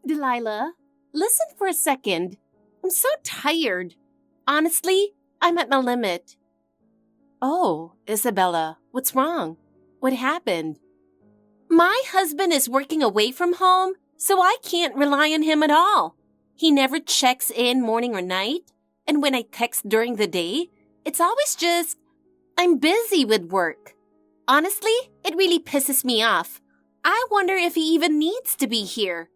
Delilah, listen for a second. I'm so tired. Honestly, I'm at my limit. Oh, Isabella, what's wrong? What happened? My husband is working away from home, so I can't rely on him at all. He never checks in morning or night, and when I text during the day, it's always just, I'm busy with work. Honestly, it really pisses me off. I wonder if he even needs to be here.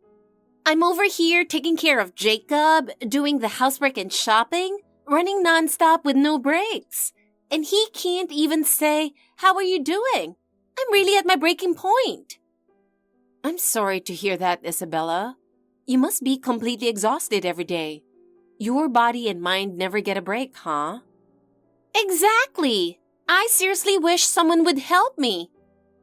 I'm over here taking care of Jacob, doing the housework and shopping, running nonstop with no breaks. And he can't even say, "How are you doing?" I'm really at my breaking point. I'm sorry to hear that, Isabella. You must be completely exhausted every day. Your body and mind never get a break, huh? Exactly. I seriously wish someone would help me.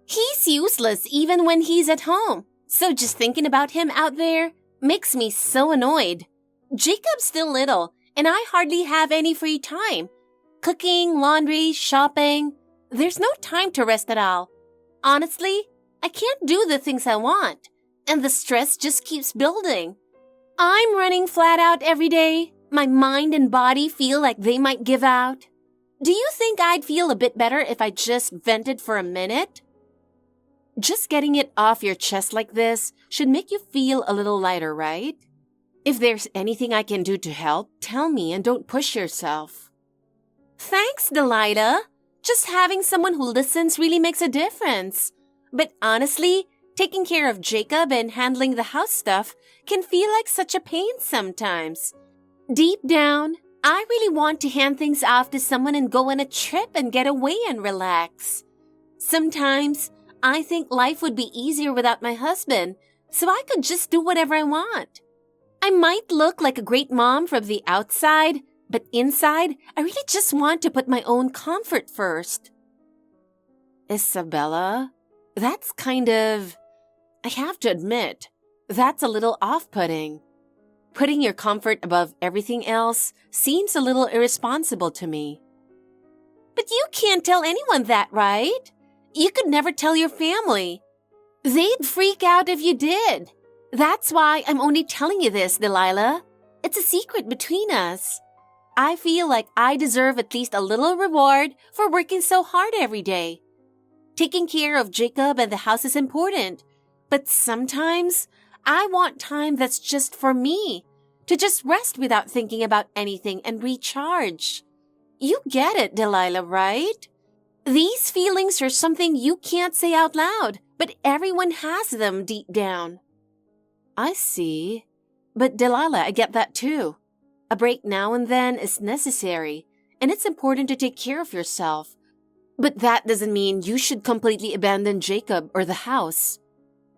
He's useless even when he's at home. So just thinking about him out there makes me so annoyed. Jacob's still little, and I hardly have any free time. Cooking, laundry, shopping. There's no time to rest at all. Honestly, I can't do the things I want, and the stress just keeps building. I'm running flat out every day. My mind and body feel like they might give out. Do you think I'd feel a bit better if I just vented for a minute? Just getting it off your chest like this should make you feel a little lighter, right? If there's anything I can do to help, tell me and don't push yourself. Thanks, Delilah. Just having someone who listens really makes a difference. But honestly, taking care of Jacob and handling the house stuff can feel like such a pain sometimes. Deep down, I really want to hand things off to someone and go on a trip and get away and relax. Sometimes, I think life would be easier without my husband, so I could just do whatever I want. I might look like a great mom from the outside, but inside, I really just want to put my own comfort first. Isabella, that's I have to admit, that's a little off-putting. Putting your comfort above everything else seems a little irresponsible to me. But you can't tell anyone that, right? You could never tell your family. They'd freak out if you did. That's why I'm only telling you this, Delilah. It's a secret between us. I feel like I deserve at least a little reward for working so hard every day. Taking care of Jacob and the house is important, but sometimes I want time that's just for me, to just rest without thinking about anything and recharge. You get it, Delilah, right? These feelings are something you can't say out loud, but everyone has them deep down. I see. But Delilah, I get that too. A break now and then is necessary, and it's important to take care of yourself. But that doesn't mean you should completely abandon Jacob or the house.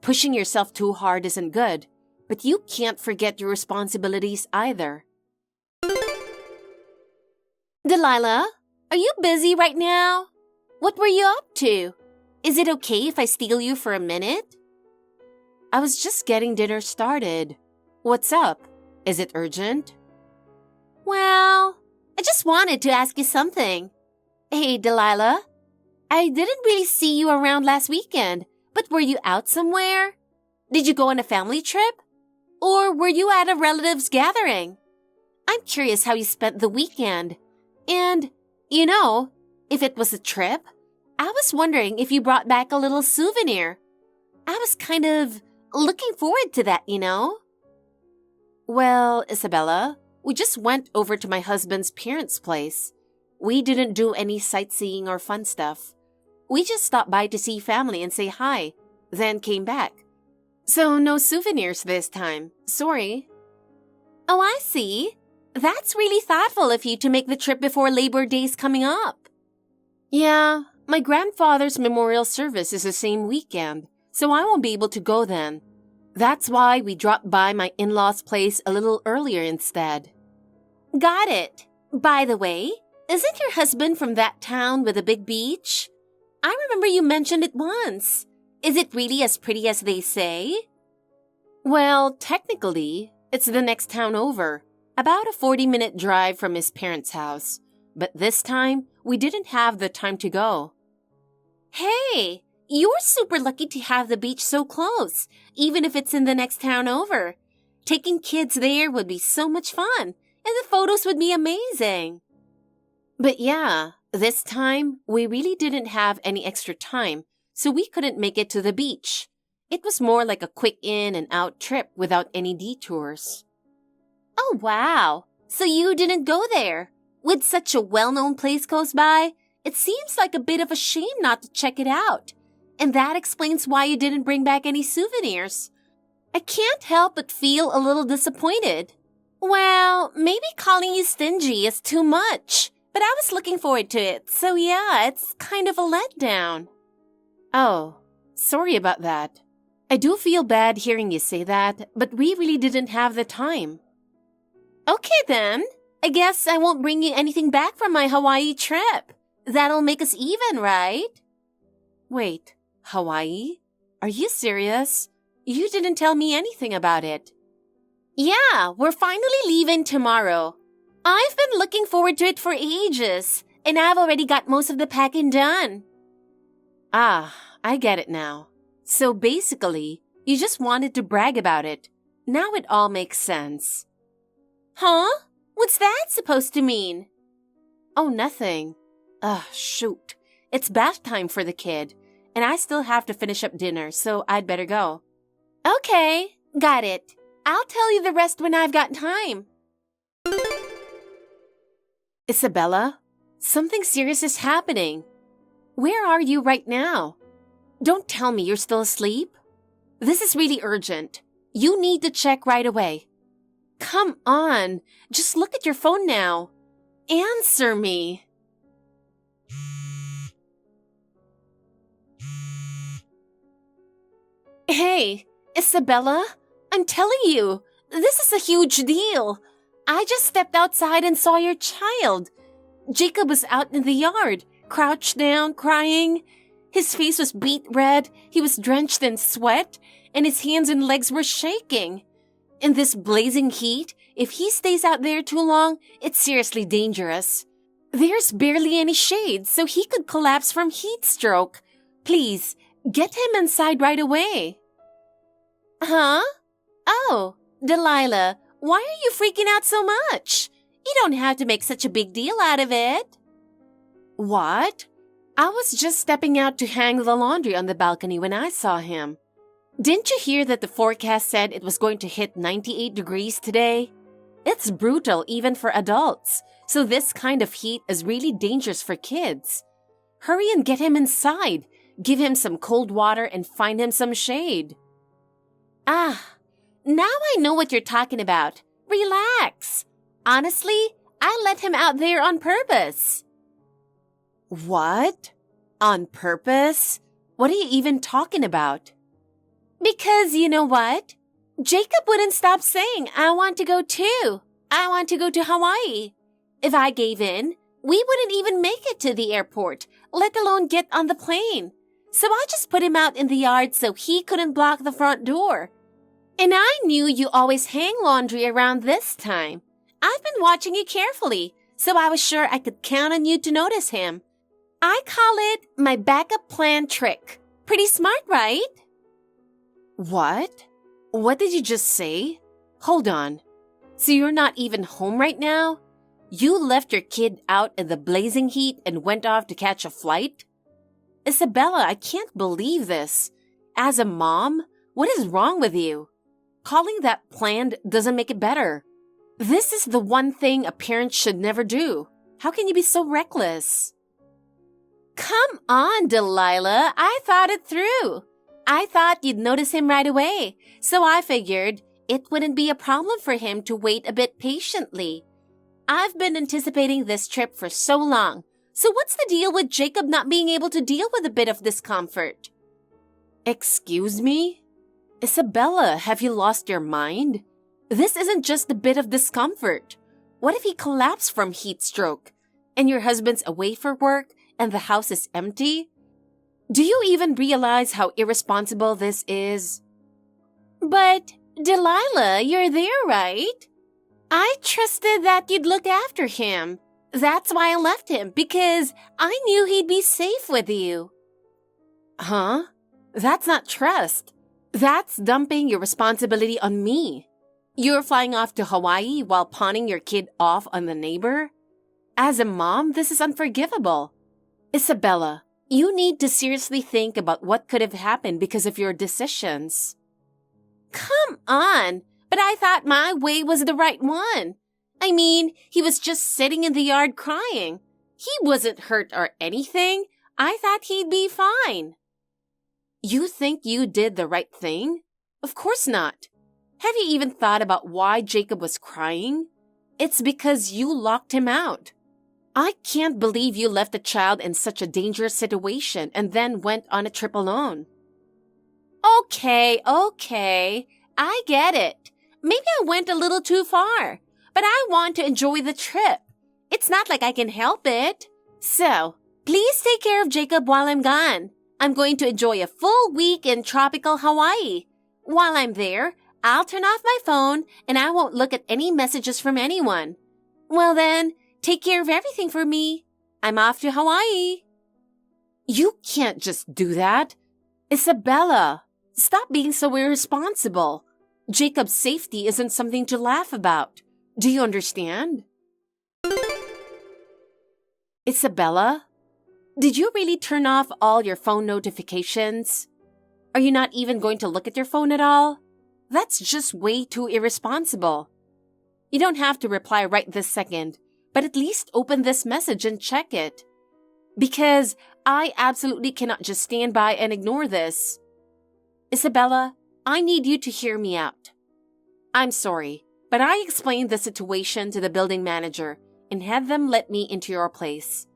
Pushing yourself too hard isn't good, but you can't forget your responsibilities either. Delilah, are you busy right now? What were you up to? Is it okay if I steal you for a minute? I was just getting dinner started. What's up? Is it urgent? Well, I just wanted to ask you something. Hey, Delilah. I didn't really see you around last weekend, but were you out somewhere? Did you go on a family trip? Or were you at a relative's gathering? I'm curious how you spent the weekend. And, if it was a trip, I was wondering if you brought back a little souvenir. I was kind of looking forward to that, Well, Isabella, we just went over to my husband's parents' place. We didn't do any sightseeing or fun stuff. We just stopped by to see family and say hi, then came back. So no souvenirs this time. Sorry. Oh, I see. That's really thoughtful of you to make the trip before Labor Day's coming up. Yeah, my grandfather's memorial service is the same weekend, so I won't be able to go then. That's why we dropped by my in-laws' place a little earlier instead. Got it. By the way, isn't your husband from that town with a big beach? I remember you mentioned it once. Is it really as pretty as they say? Well, technically, it's the next town over, about a 40-minute drive from his parents' house. But this time, we didn't have the time to go. Hey, you're super lucky to have the beach so close, even if it's in the next town over. Taking kids there would be so much fun, and the photos would be amazing. But yeah, this time, we really didn't have any extra time, so we couldn't make it to the beach. It was more like a quick in and out trip without any detours. Oh wow, so you didn't go there? With such a well-known place close by, it seems like a bit of a shame not to check it out. And that explains why you didn't bring back any souvenirs. I can't help but feel a little disappointed. Well, maybe calling you stingy is too much, but I was looking forward to it, so yeah, it's kind of a letdown. Oh, sorry about that. I do feel bad hearing you say that, but we really didn't have the time. Okay then, I guess I won't bring you anything back from my Hawaii trip. That'll make us even, right? Wait, Hawaii? Are you serious? You didn't tell me anything about it. Yeah, we're finally leaving tomorrow. I've been looking forward to it for ages, and I've already got most of the packing done. Ah, I get it now. So basically, you just wanted to brag about it. Now it all makes sense. Huh? What's that supposed to mean? Oh, nothing. Shoot. It's bath time for the kid, and I still have to finish up dinner, so I'd better go. Okay, got it. I'll tell you the rest when I've got time. Isabella, something serious is happening. Where are you right now? Don't tell me you're still asleep. This is really urgent. You need to check right away. Come on, just look at your phone now. Answer me. Hey, Isabella, I'm telling you, this is a huge deal. I just stepped outside and saw your child. Jacob was out in the yard, crouched down, crying. His face was beet red, he was drenched in sweat, and his hands and legs were shaking. In this blazing heat, if he stays out there too long, it's seriously dangerous. There's barely any shade, so he could collapse from heat stroke. Please, get him inside right away. Huh? Oh, Delilah, why are you freaking out so much? You don't have to make such a big deal out of it. What? I was just stepping out to hang the laundry on the balcony when I saw him. Didn't you hear that the forecast said it was going to hit 98 degrees today? It's brutal even for adults, so this kind of heat is really dangerous for kids. Hurry and get him inside. Give him some cold water and find him some shade. Ah, now I know what you're talking about. Relax. Honestly, I let him out there on purpose. What? On purpose? What are you even talking about? Because you know what? Jacob wouldn't stop saying, I want to go too. I want to go to Hawaii. If I gave in, we wouldn't even make it to the airport, let alone get on the plane. So I just put him out in the yard so he couldn't block the front door. And I knew you always hang laundry around this time. I've been watching you carefully, so I was sure I could count on you to notice him. I call it my backup plan trick. Pretty smart, right? What? What did you just say? Hold on. So you're not even home right now? You left your kid out in the blazing heat and went off to catch a flight? Isabella, I can't believe this. As a mom, what is wrong with you? Calling that planned doesn't make it better. This is the one thing a parent should never do. How can you be so reckless? Come on, Delilah. I thought it through. I thought you'd notice him right away, so I figured it wouldn't be a problem for him to wait a bit patiently. I've been anticipating this trip for so long, so what's the deal with Jacob not being able to deal with a bit of discomfort? Excuse me? Isabella, have you lost your mind? This isn't just a bit of discomfort. What if he collapsed from heat stroke, and your husband's away for work, and the house is empty? Do you even realize how irresponsible this is? But, Delilah, you're there, right? I trusted that you'd look after him. That's why I left him, because I knew he'd be safe with you. Huh? That's not trust. That's dumping your responsibility on me. You're flying off to Hawaii while pawning your kid off on the neighbor? As a mom, this is unforgivable. Isabella, you need to seriously think about what could have happened because of your decisions. Come on, but I thought my way was the right one. I mean, he was just sitting in the yard crying. He wasn't hurt or anything. I thought he'd be fine. You think you did the right thing? Of course not. Have you even thought about why Jacob was crying? It's because you locked him out. I can't believe you left a child in such a dangerous situation and then went on a trip alone. Okay. I get it. Maybe I went a little too far, but I want to enjoy the trip. It's not like I can help it. So, please take care of Jacob while I'm gone. I'm going to enjoy a full week in tropical Hawaii. While I'm there, I'll turn off my phone and I won't look at any messages from anyone. Well then, take care of everything for me. I'm off to Hawaii. You can't just do that. Isabella, stop being so irresponsible. Jacob's safety isn't something to laugh about. Do you understand? Isabella, did you really turn off all your phone notifications? Are you not even going to look at your phone at all? That's just way too irresponsible. You don't have to reply right this second, but at least open this message and check it. Because I absolutely cannot just stand by and ignore this. Isabella, I need you to hear me out. I'm sorry, but I explained the situation to the building manager and had them let me into your place.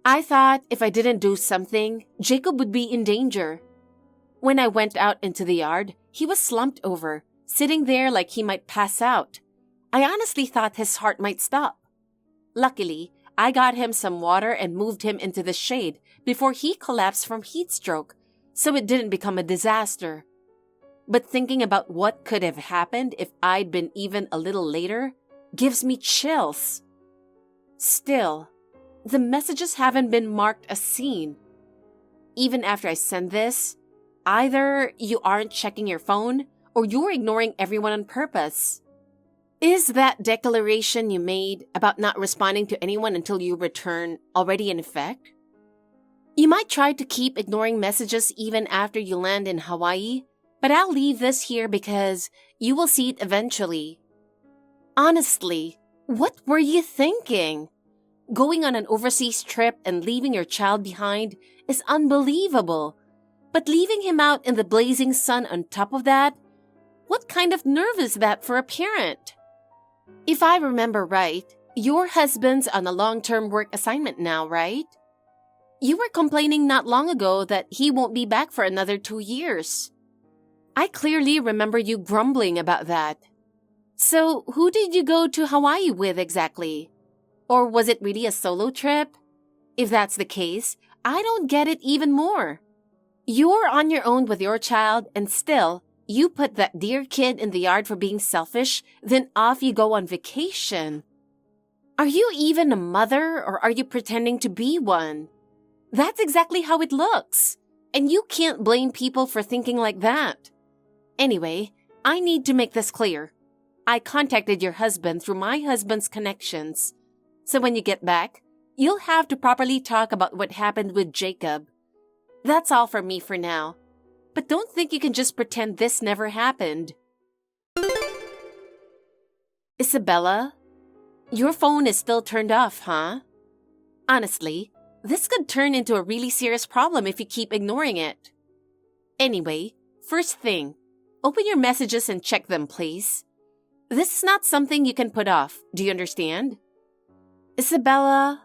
I thought if I didn't do something, Jacob would be in danger. When I went out into the yard, he was slumped over, sitting there like he might pass out. I honestly thought his heart might stop. Luckily, I got him some water and moved him into the shade before he collapsed from heat stroke, so it didn't become a disaster. But thinking about what could have happened if I'd been even a little later gives me chills. Still, the messages haven't been marked as seen. Even after I send this, either you aren't checking your phone or you're ignoring everyone on purpose. Is that declaration you made about not responding to anyone until you return already in effect? You might try to keep ignoring messages even after you land in Hawaii, but I'll leave this here because you will see it eventually. Honestly, what were you thinking? Going on an overseas trip and leaving your child behind is unbelievable. But leaving him out in the blazing sun on top of that? What kind of nerve is that for a parent? If I remember right, your husband's on a long-term work assignment now, right? You were complaining not long ago that he won't be back for another 2 years. I clearly remember you grumbling about that. So, who did you go to Hawaii with exactly? Or was it really a solo trip? If that's the case, I don't get it even more. You're on your own with your child and still, you put that dear kid in the yard for being selfish, then off you go on vacation. Are you even a mother or are you pretending to be one? That's exactly how it looks. And you can't blame people for thinking like that. Anyway, I need to make this clear. I contacted your husband through my husband's connections. So when you get back, you'll have to properly talk about what happened with Jacob. That's all from me for now. But don't think you can just pretend this never happened. Isabella, your phone is still turned off, huh? Honestly, this could turn into a really serious problem if you keep ignoring it. Anyway, first thing, open your messages and check them, please. This is not something you can put off. Do you understand? Isabella,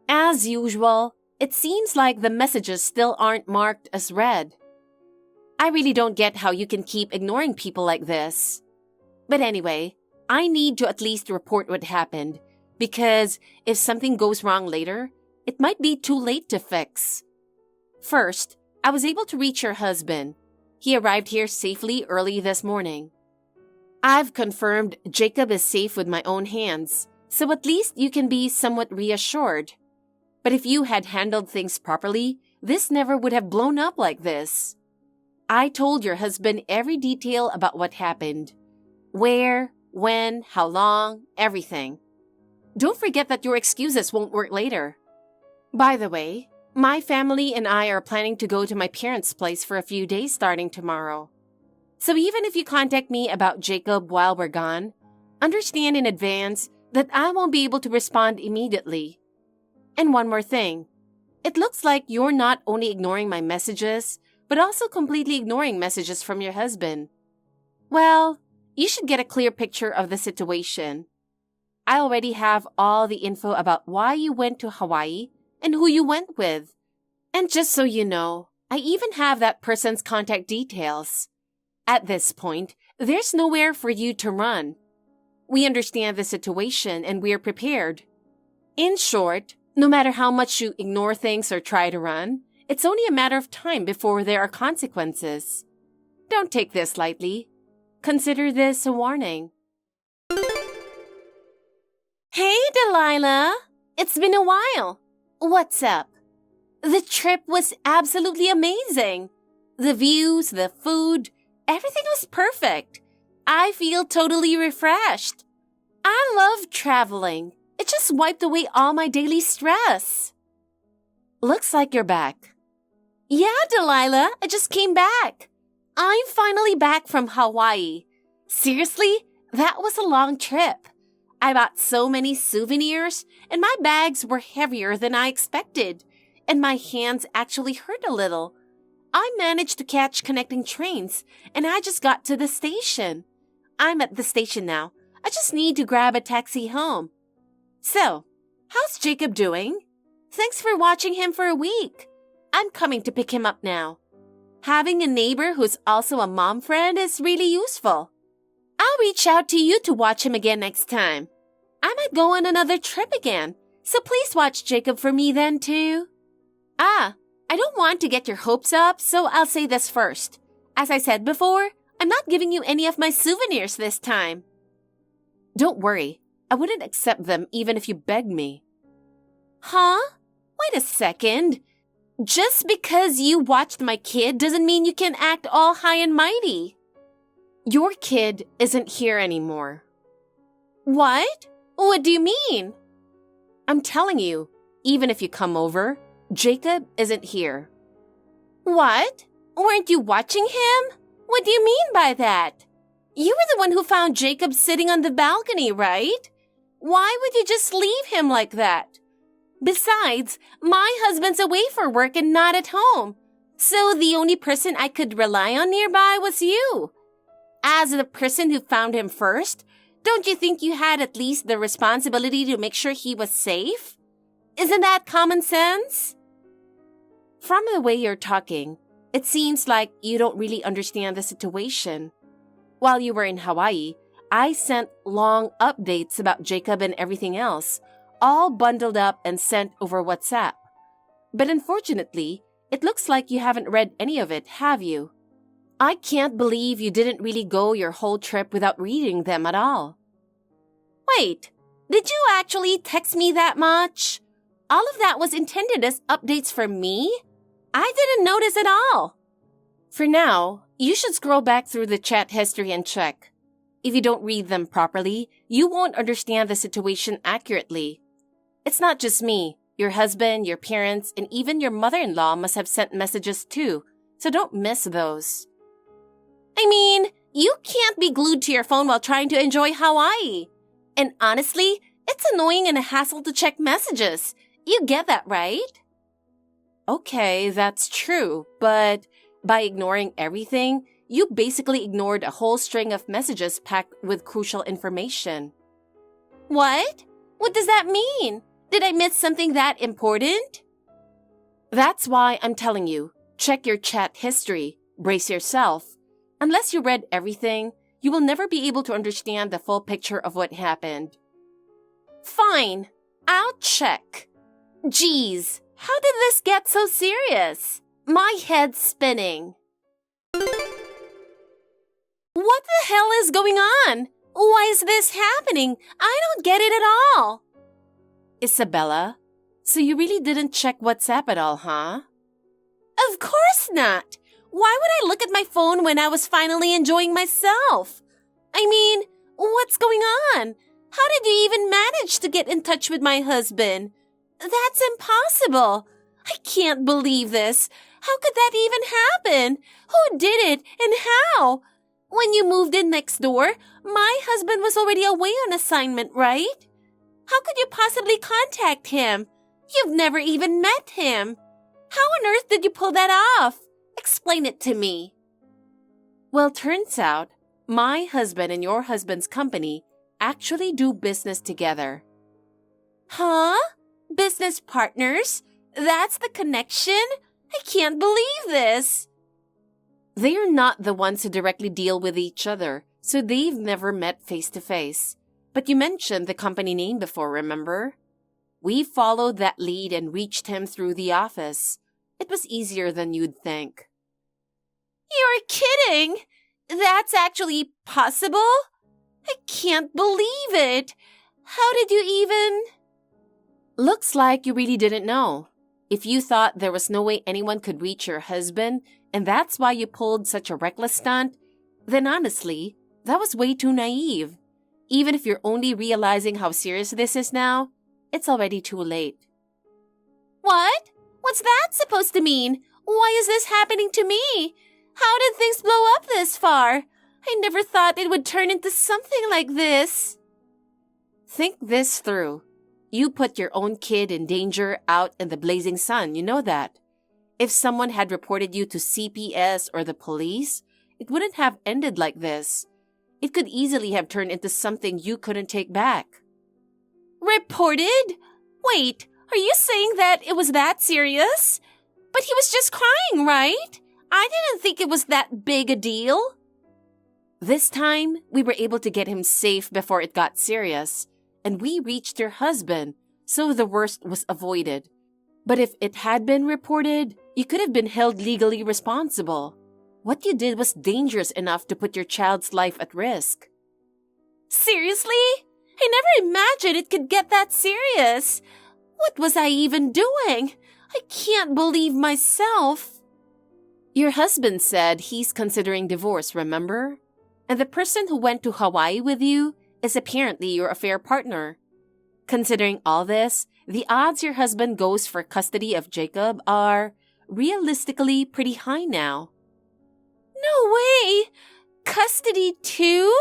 as usual, it seems like the messages still aren't marked as read. I really don't get how you can keep ignoring people like this. But anyway, I need to at least report what happened, because if something goes wrong later, it might be too late to fix. First, I was able to reach your husband. He arrived here safely early this morning. I've confirmed Jacob is safe with my own hands, so at least you can be somewhat reassured. But if you had handled things properly, this never would have blown up like this. I told your husband every detail about what happened. Where, when, how long, everything. Don't forget that your excuses won't work later. By the way, my family and I are planning to go to my parents' place for a few days starting tomorrow. So even if you contact me about Jacob while we're gone, understand in advance that I won't be able to respond immediately. And one more thing. It looks like you're not only ignoring my messages, but also completely ignoring messages from your husband. Well, you should get a clear picture of the situation. I already have all the info about why you went to Hawaii and who you went with. And just so you know, I even have that person's contact details. At this point, there's nowhere for you to run. We understand the situation and we are prepared. In short, no matter how much you ignore things or try to run, it's only a matter of time before there are consequences. Don't take this lightly. Consider this a warning. Hey, Delilah! It's been a while. What's up? The trip was absolutely amazing. The views, the food, everything was perfect. I feel totally refreshed. I love traveling. It just wiped away all my daily stress. Looks like you're back. Yeah, Delilah, I just came back. I'm finally back from Hawaii. Seriously, that was a long trip. I bought so many souvenirs, and my bags were heavier than I expected, and my hands actually hurt a little. I managed to catch connecting trains, and I just got to the station. I'm at the station now. I just need to grab a taxi home. So, how's Jacob doing? Thanks for watching him for a week. I'm coming to pick him up now. Having a neighbor who's also a mom friend is really useful. I'll reach out to you to watch him again next time. I might go on another trip again, so please watch Jacob for me then too. I don't want to get your hopes up, so I'll say this first. As I said before, I'm not giving you any of my souvenirs this time. Don't worry, I wouldn't accept them even if you begged me. Huh? Wait a second. Just because you watched my kid doesn't mean you can act all high and mighty. Your kid isn't here anymore. What? What do you mean? I'm telling you, even if you come over, Jacob isn't here. What? Weren't you watching him? What do you mean by that? You were the one who found Jacob sitting on the balcony, right? Why would you just leave him like that? Besides, my husband's away for work and not at home, so the only person I could rely on nearby was you. As the person who found him first, don't you think you had at least the responsibility to make sure he was safe? Isn't that common sense? From the way you're talking, it seems like you don't really understand the situation. While you were in Hawaii, I sent long updates about Jacob and everything else, all bundled up and sent over WhatsApp. But unfortunately, it looks like you haven't read any of it, have you? I can't believe you didn't really go your whole trip without reading them at all. Wait, did you actually text me that much? All of that was intended as updates for me? I didn't notice at all. For now, you should scroll back through the chat history and check. If you don't read them properly, you won't understand the situation accurately. It's not just me. Your husband, your parents, and even your mother-in-law must have sent messages too, so don't miss those. I mean, you can't be glued to your phone while trying to enjoy Hawaii. And honestly, it's annoying and a hassle to check messages. You get that, right? Okay, that's true, but by ignoring everything, you basically ignored a whole string of messages packed with crucial information. What? What does that mean? Did I miss something that important? That's why I'm telling you, check your chat history, brace yourself. Unless you read everything, you will never be able to understand the full picture of what happened. Fine, I'll check. Geez, how did this get so serious? My head's spinning. What the hell is going on? Why is this happening? I don't get it at all. Isabella, so you really didn't check WhatsApp at all, huh? Of course not. Why would I look at my phone when I was finally enjoying myself? I mean, what's going on? How did you even manage to get in touch with my husband? That's impossible. I can't believe this. How could that even happen? Who did it and how? When you moved in next door, my husband was already away on assignment, right? How could you possibly contact him? You've never even met him. How on earth did you pull that off? Explain it to me. Well, turns out, my husband and your husband's company actually do business together. Huh? Business partners? That's the connection? I can't believe this. They're not the ones who directly deal with each other, so they've never met face to face. But you mentioned the company name before, remember? We followed that lead and reached him through the office. It was easier than you'd think. You're kidding! That's actually possible? I can't believe it! How did you even... Looks like you really didn't know. If you thought there was no way anyone could reach your husband, and that's why you pulled such a reckless stunt, then honestly, that was way too naive. Even if you're only realizing how serious this is now, it's already too late. What? What's that supposed to mean? Why is this happening to me? How did things blow up this far? I never thought it would turn into something like this. Think this through. You put your own kid in danger out in the blazing sun, you know that. If someone had reported you to CPS or the police, it wouldn't have ended like this. It could easily have turned into something you couldn't take back. Reported? Wait, are you saying that it was that serious? But he was just crying, right? I didn't think it was that big a deal. This time, we were able to get him safe before it got serious, and we reached your husband, so the worst was avoided. But if it had been reported, you could have been held legally responsible. What you did was dangerous enough to put your child's life at risk. Seriously? I never imagined it could get that serious. What was I even doing? I can't believe myself. Your husband said he's considering divorce, remember? And the person who went to Hawaii with you is apparently your affair partner. Considering all this, the odds your husband goes for custody of Jacob are, realistically, pretty high now. No way! Custody too?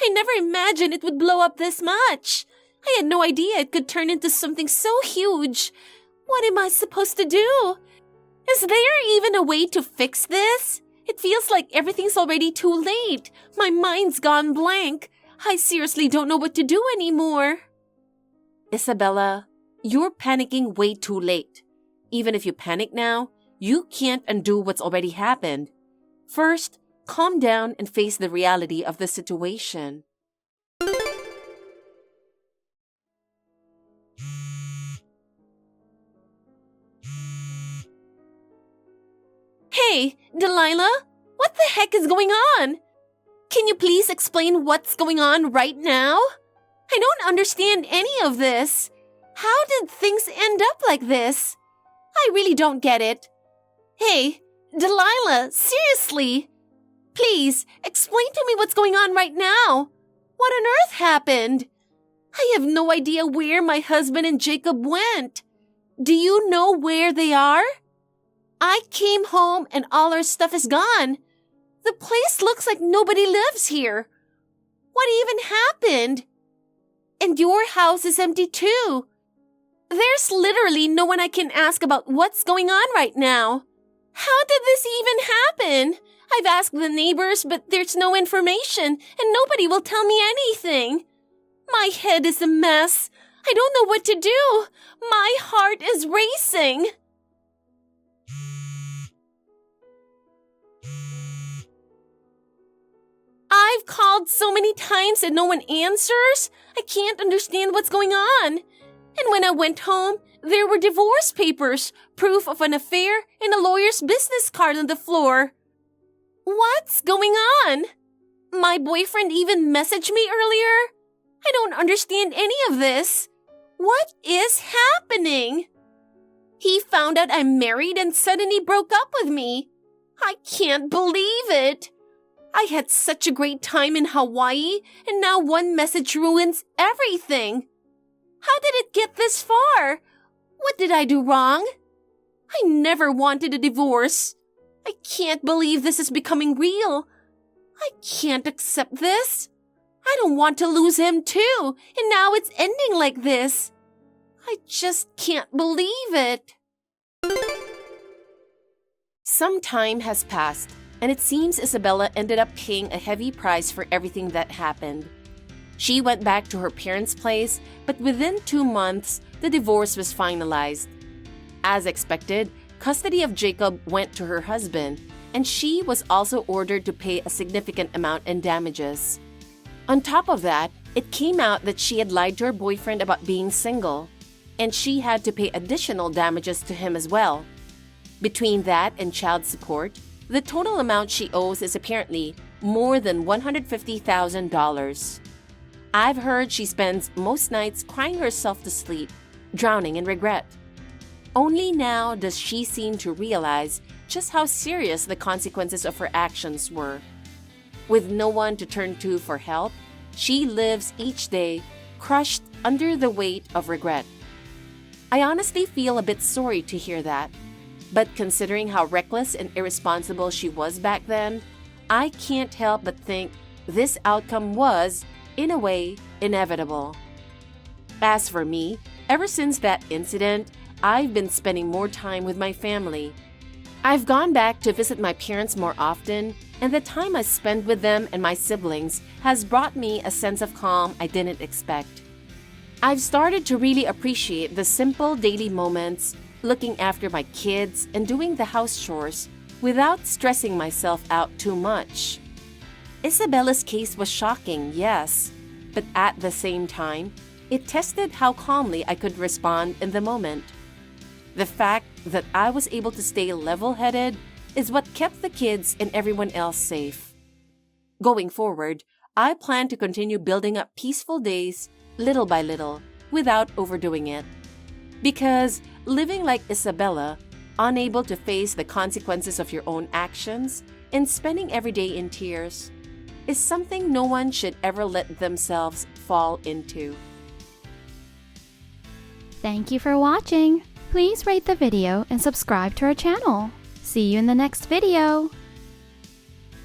I never imagined it would blow up this much. I had no idea it could turn into something so huge. What am I supposed to do? Is there even a way to fix this? It feels like everything's already too late. My mind's gone blank. I seriously don't know what to do anymore. Isabella, you're panicking way too late. Even if you panic now, you can't undo what's already happened. First, calm down and face the reality of the situation. Hey, Delilah, what the heck is going on? Can you please explain what's going on right now? I don't understand any of this. How did things end up like this? I really don't get it. Hey, Delilah, seriously. Please, explain to me what's going on right now. What on earth happened? I have no idea where my husband and Jacob went. Do you know where they are? I came home and all our stuff is gone. The place looks like nobody lives here. What even happened? And your house is empty too. There's literally no one I can ask about what's going on right now. How did this even happen? I've asked the neighbors, but there's no information, and nobody will tell me anything. My head is a mess. I don't know what to do. My heart is racing. I've called so many times and no one answers. I can't understand what's going on. And when I went home, there were divorce papers, proof of an affair, and a lawyer's business card on the floor. What's going on? My boyfriend even messaged me earlier. I don't understand any of this. What is happening? He found out I'm married and suddenly broke up with me. I can't believe it. I had such a great time in Hawaii, and now one message ruins everything. How did it get this far? What did I do wrong? I never wanted a divorce. I can't believe this is becoming real. I can't accept this. I don't want to lose him too, and now it's ending like this. I just can't believe it. Some time has passed, and it seems Isabella ended up paying a heavy price for everything that happened. She went back to her parents' place, but within 2 months, the divorce was finalized. As expected, custody of Jacob went to her husband, and she was also ordered to pay a significant amount in damages. On top of that, it came out that she had lied to her boyfriend about being single, and she had to pay additional damages to him as well. Between that and child support, the total amount she owes is apparently more than $150,000. I've heard she spends most nights crying herself to sleep, drowning in regret. Only now does she seem to realize just how serious the consequences of her actions were. With no one to turn to for help, she lives each day crushed under the weight of regret. I honestly feel a bit sorry to hear that, but considering how reckless and irresponsible she was back then, I can't help but think this outcome was, in a way, inevitable. As for me, ever since that incident, I've been spending more time with my family. I've gone back to visit my parents more often, and the time I spend with them and my siblings has brought me a sense of calm I didn't expect. I've started to really appreciate the simple daily moments, looking after my kids and doing the house chores without stressing myself out too much. Isabella's case was shocking, yes, but at the same time, it tested how calmly I could respond in the moment. The fact that I was able to stay level-headed is what kept the kids and everyone else safe. Going forward, I plan to continue building up peaceful days little by little without overdoing it. Because living like Isabella, unable to face the consequences of your own actions and spending every day in tears, is something no one should ever let themselves fall into. Thank you for watching. Please rate the video and subscribe to our channel. See you in the next video.